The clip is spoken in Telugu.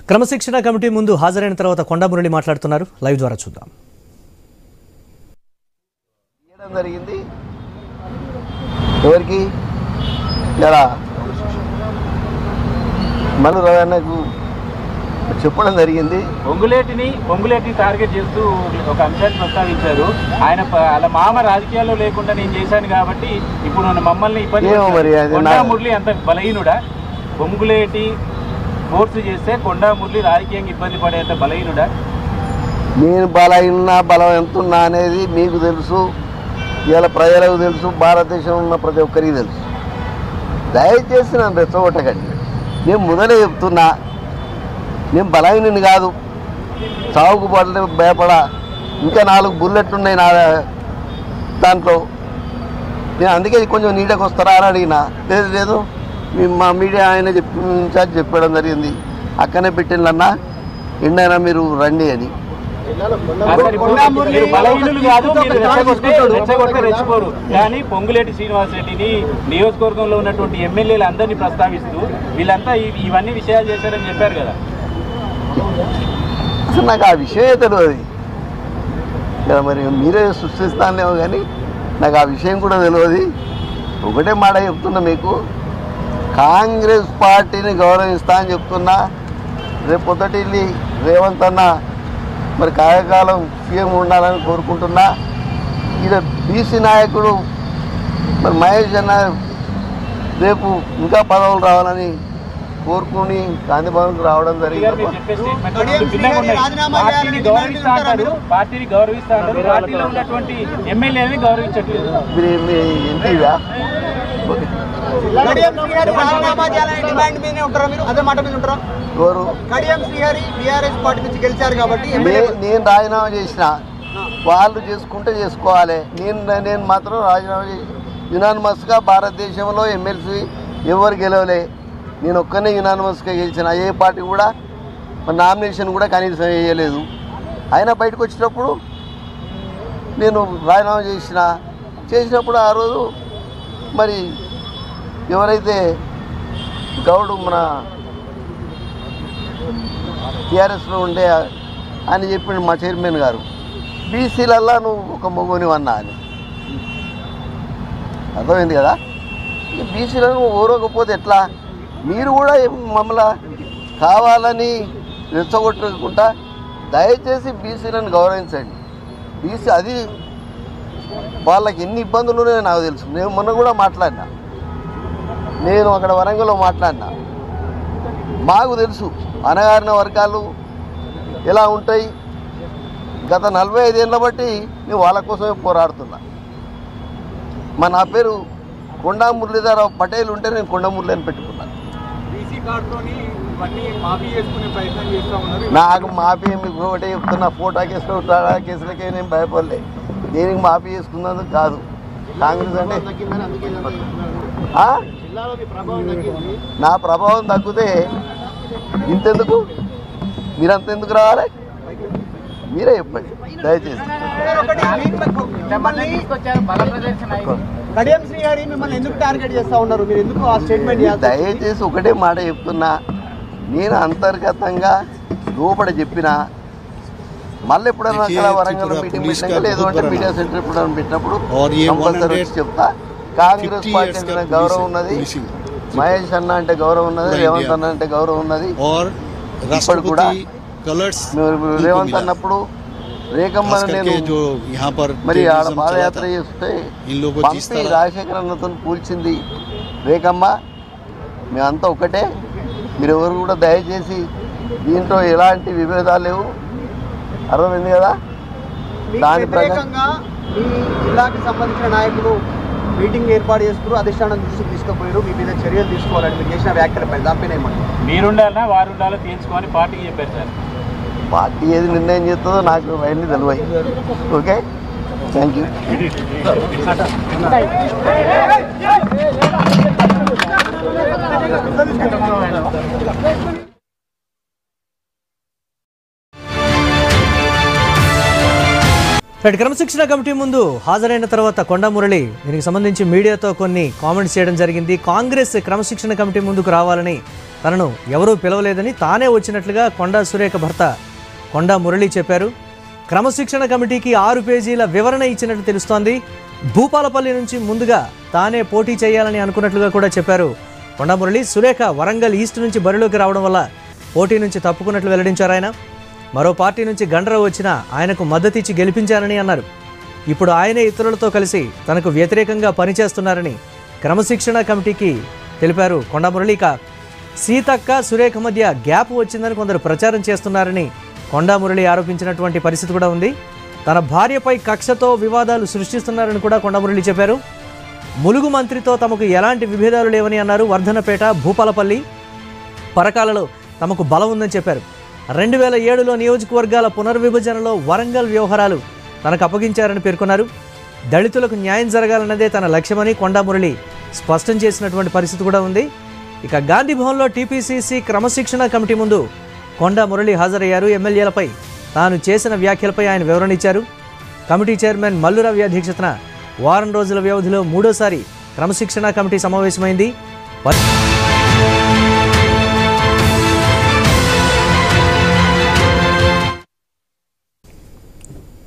క్రమశిక్షణ కమిటీ ముందు హాజరైన తర్వాత కొండా మురళి మాట్లాడుతున్నారు. లైవ్ ద్వారా చూద్దాం. జరిగింది ఎవరికి ఇలా మల్లు రవణకు చెప్పడం జరిగింది. పొంగులేటిని టార్గెట్ చేస్తూ ఒక అంశాన్ని ప్రస్తావించారు. ఆయన అలా మామ రాజకీయాల్లో లేకుండా నేను చేశాను కాబట్టి ఇప్పుడు మమ్మల్ని ఇబ్బంది. కొండా మురళి అంత బలహీనుడా? పొంగులేటి ఫోర్స్ చేస్తే కొండా మురళి రాజకీయంగా ఇబ్బంది పడేంత బలహీనుడా? నేను బలహీన బలం ఎంతున్నా అనేది మీకు తెలుసు, ఇలా ప్రజలకు తెలుసు, భారతదేశంలో ఉన్న ప్రతి ఒక్కరికి తెలుసు. దయచేసి నన్ను రెచ్చగొట్టకండి. నేను మొదలే చెప్తున్నా, నేను బలహీనుని కాదు, సాగుకు పడలే భయపడా. ఇంకా 4 బుల్లెట్లు ఉన్నాయి నా దాంట్లో. నేను అందుకే కొంచెం నీడకు వస్తారా అని అడిగినా. లేదు మా మీడియా ఆయన ఇన్ఛార్జ్ చెప్పడం జరిగింది, అక్కనే పెట్టిందన్నా ఎండైనా మీరు రండి అని. కానీ పొంగులేటి శ్రీనివాసరెడ్డిని నియోజకవర్గంలో ఉన్నటువంటి ఎమ్మెల్యేలు అందరినీ ప్రస్తావిస్తూ వీళ్ళంతా ఇవన్నీ విషయాలు చేశారని చెప్పారు కదా. అసలు నాకు ఆ విషయమే తెలియదు కదా. మరి మీరే సృష్టిస్తానేమో కానీ నాకు ఆ విషయం కూడా తెలియదు. ఒకటే మాట చెప్తున్నా మీకు, కాంగ్రెస్ పార్టీని గౌరవిస్తా అని చెప్తున్నా. రేపు పొద్దుటి రేవంత్ అన్న మరి కాయకాలం సీఎం ఉండాలని కోరుకుంటున్నా. ఈడ బీసీ నాయకుడు మరి మహేష్ అన్న రేపు ఇంకా పదవులు రావాలని కోరుకుని గాంధీ భవన్కు రావడం జరిగింది. పార్టీని గౌరవిస్తారు, పార్టీలో ఉన్నటువంటి ఎమ్మెల్యేని గౌరవించట్లేదు. మీరు ఎంపీవా? నేను రాజీనామా చేసిన, వాళ్ళు చేసుకుంటే చేసుకోవాలి. నేను మాత్రం రాజీనామా చేసి యునానిమస్గా భారతదేశంలో ఎమ్మెల్సీ ఎవరు గెలవలే, నేను ఒక్కనే యునానిమస్గా గెలిచిన. ఏ పార్టీ కూడా నామినేషన్ కూడా కనీసం వేయలేదు. అయినా బయటకు వచ్చినప్పుడు నేను రాజీనామా చేసినప్పుడు ఆ రోజు మరి ఎవరైతే గౌడు మన టీఆర్ఎస్లో ఉండే అని చెప్పిండు మా చైర్మన్ గారు, బీసీలల్లా నువ్వు ఒక మొగోని అన్నా అని. అర్థమైంది కదా. ఈ బీసీలను ఓరకపోతే ఎట్లా? మీరు కూడా మమ్మల్ని కావాలని రెచ్చగొట్టకుండా దయచేసి బీసీలను గౌరవించండి. బీసీ అది వాళ్ళకి ఎన్ని ఇబ్బందులు ఉన్నాయో నాకు తెలుసు. నేను మొన్న కూడా మాట్లాడినా, నేను అక్కడ వరంగల్లో మాట్లాడినా. మాకు తెలుసు అణగారిన వర్గాలు ఎలా ఉంటాయి. గత 45 ఏళ్ళ బట్టి నేను వాళ్ళ కోసమే పోరాడుతున్నా. నా పేరు కొండా మురళీధరరావు పటేల్ ఉంటే నేను కొండా మురళి అని పెట్టుకున్నాను. నాకు మాఫీ మీకు ఒకటే చెప్తున్నా, ఫోటో కేసులో కేసులకే నేను భయపడలే. దేనికి మాఫీ చేసుకున్నందుకు కాదు. కాంగ్రెస్ అంటే నా ప్రభావం తగ్గితే ఇంతెందుకు, మీరంతెందుకు రావాలి? మీరే చెప్పండి దయచేసి. దయచేసి ఒకటే మాట చెప్తున్నా, నేను అంతర్గతంగా లోపల చెప్పిన. మళ్ళీ ఎప్పుడైనా అక్కడ వరంగల్ మీటింగ్ పెట్టినాక లేదు అంటే మీడియా సెంటర్ ఎప్పుడైనా పెట్టినప్పుడు కంపల్సరీ వచ్చి చెప్తా. కాంగ్రెస్ పార్టీ అంటే గౌరవం ఉన్నది, మహేష్ అన్న అంటే గౌరవం ఉన్నది, రేవంత్ అన్న అంటే గౌరవం ఉన్నది. ఇప్పుడు కూడా రేవంత్ అన్నప్పుడు రేఖమ్మని నేను మరి ఆడ పాదయాత్ర చేస్తే పంపి రాజశేఖర్ అన్నతో కూల్చింది రేఖమ్మ. మేమంతా ఒకటే. మీరు ఎవరు కూడా దయచేసి దీంట్లో ఎలాంటి విభేదాలు లేవు. అర్థమైంది కదా. దాని ప్రకారంగా మీ జిల్లాకి సంబంధించిన నాయకులు మీటింగ్ ఏర్పాటు చేసుకున్నారు, అధిష్టానం దృష్టికి తీసుకుపోయారు, మీ మీద చర్యలు తీసుకోవాలని మీరు చేసిన వ్యాఖ్యలపై దానిపైన ఏమంటారు? మీరుండాలన్నా వారు ఉండాలో తీర్చుకోని పార్టీకి చెప్పారు సార్. పార్టీ ఏది నిర్ణయం చేస్తుందో నాకు అవన్నీ తెలియదు. Okay, thank you. రైట్, క్రమశిక్షణ కమిటీ ముందు హాజరైన తర్వాత కొండా మురళి దీనికి సంబంధించి మీడియాతో కొన్ని కామెంట్స్ చేయడం జరిగింది. కాంగ్రెస్ క్రమశిక్షణ కమిటీ ముందుకు రావాలని తనను ఎవరూ పిలవలేదని తానే వచ్చినట్లుగా కొండా సురేఖ భర్త కొండా మురళి చెప్పారు. క్రమశిక్షణ కమిటీకి 6 పేజీల వివరణ ఇచ్చినట్లు తెలుస్తోంది. భూపాలపల్లి నుంచి ముందుగా తానే పోటీ చేయాలని అనుకున్నట్లుగా కూడా చెప్పారు కొండా మురళి. సురేఖ వరంగల్ ఈస్ట్ నుంచి బరిలోకి రావడం వల్ల పోటీ నుంచి తప్పుకున్నట్లు వెల్లడించారు ఆయన. మరో పార్టీ నుంచి గండ్ర వచ్చినా ఆయనకు మద్దతు ఇచ్చి గెలిపించారని అన్నారు. ఇప్పుడు ఆయనే ఇతరులతో కలిసి తనకు వ్యతిరేకంగా పనిచేస్తున్నారని క్రమశిక్షణ కమిటీకి తెలిపారు కొండా మురళి. ఇక సీతక్క సురేఖ మధ్య గ్యాప్ వచ్చిందని కొందరు ప్రచారం చేస్తున్నారని కొండా మురళి ఆరోపించినటువంటి పరిస్థితి కూడా ఉంది. తన భార్యపై కక్షతో వివాదాలు సృష్టిస్తున్నారని కూడా కొండా మురళి చెప్పారు. ములుగు మంత్రితో తమకు ఎలాంటి విభేదాలు లేవని అన్నారు. వర్ధనపేట, భూపాలపల్లి, పరకాలలో తమకు బలం ఉందని చెప్పారు. 2007లో నియోజకవర్గాల పునర్విభజనలో వరంగల్ వ్యవహారాలు తనకు అప్పగించారని పేర్కొన్నారు. దళితులకు న్యాయం జరగాలన్నదే తన లక్ష్యమని కొండా మురళి స్పష్టం చేసినటువంటి పరిస్థితి కూడా ఉంది. ఇక గాంధీ భవన్లో టీపీసీసీ క్రమశిక్షణ కమిటీ ముందు కొండా మురళి హాజరయ్యారు. ఎమ్మెల్యేలపై తాను చేసిన వ్యాఖ్యలపై ఆయన వివరణ ఇచ్చారు. కమిటీ చైర్మన్ మల్లు రవి అధ్యక్షతన వారం రోజుల వ్యవధిలో 3వ సారి క్రమశిక్షణ కమిటీ సమావేశమైంది.